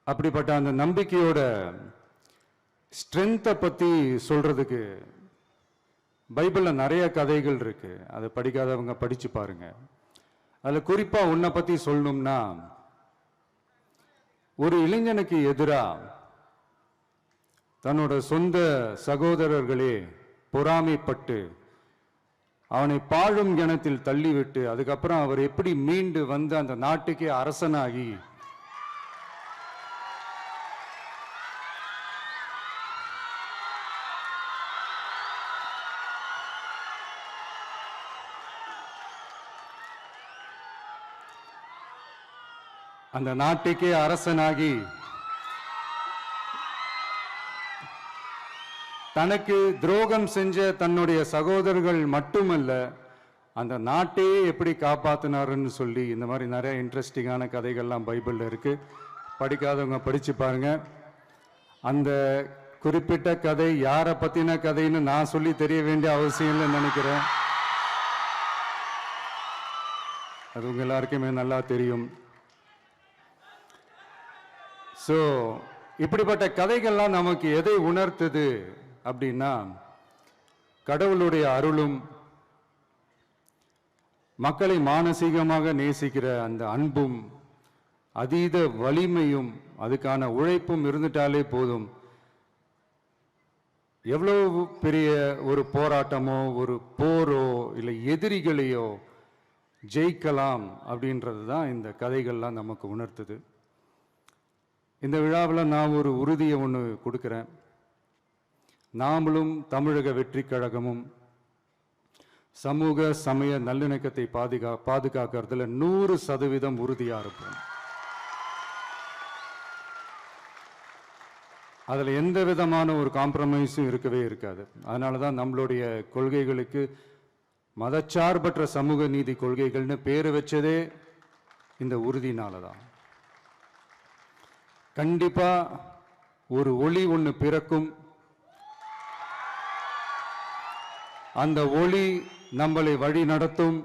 அப்படிப்பட்ட அந்த நம்பிக்கையோட ஸ்ட்ரென்த்தை பற்றி சொல்றதுக்கு பைபிளில் நிறைய கதைகள் இருக்கு. அதை படிக்காதவங்க படிச்சு பாருங்க. அதில் குறிப்பாக உன்னை பற்றி சொல்லணும்னா, ஒரு இளைஞனுக்கு எதிராக தன்னோட சொந்த சகோதரர்களே பொறாமைப்பட்டு அவனை பாழும் கிணத்தில் தள்ளிவிட்டு அதுக்கப்புறம் அவர் எப்படி மீண்டு வந்து அந்த நாட்டுக்கே அரசனாகி அந்த நாட்டுக்கே அரசனாகி தனக்கு துரோகம் செஞ்ச தன்னுடைய சகோதரர்கள் மட்டுமல்ல, அந்த நாட்டையே எப்படி காப்பாத்தினாருன்னு சொல்லி இந்த மாதிரி நிறைய இன்ட்ரெஸ்டிங்கான கதைகள்லாம் பைபிளில் இருக்கு. படிக்காதவங்க படிச்சு பாருங்க. அந்த குறிப்பிட்ட கதை யாரை பத்தின கதைன்னு நான் சொல்லி தெரிய வேண்டிய அவசியம் இல்லைன்னு நினைக்கிறேன். அது உங்க எல்லாருக்குமே நல்லா தெரியும். ஸோ இப்படிப்பட்ட கதைகள்லாம் நமக்கு எதை உணர்த்துது அப்படின்னா, கடவுளுடைய அருளும் மக்களை மானசீகமாக நேசிக்கிற அந்த அன்பும் அதீத வலிமையும் அதுக்கான உழைப்பும் இருந்துட்டாலே போதும், எவ்வளவு பெரிய ஒரு போராட்டமோ ஒரு போரோ இல்லை எதிரிகளையோ ஜெயிக்கலாம் அப்படின்றது தான் இந்த கதைகள்லாம் நமக்கு உணர்த்துது. இந்த விழாவில் நான் ஒரு உறுதியை ஒன்று கொடுக்குறேன். நாமளும் தமிழக வெற்றி கழகமும் சமூக சமய நல்லிணக்கத்தை பாதுகாக்கிறதுல 100% உறுதியா இருப்போம். அதில் எந்த விதமான ஒரு காம்ப்ரமைஸும் இருக்கவே இருக்காது. அதனால தான் நம்மளுடைய கொள்கைகளுக்கு மதச்சார்பற்ற சமூக நீதி கொள்கைகள்னு பேர் வச்சதே இந்த உறுதினால தான். கண்டிப்பா ஒரு ஒளி ஒன்று பிறக்கும். அந்த ஒளி நம்மளை வழி நடத்தும்.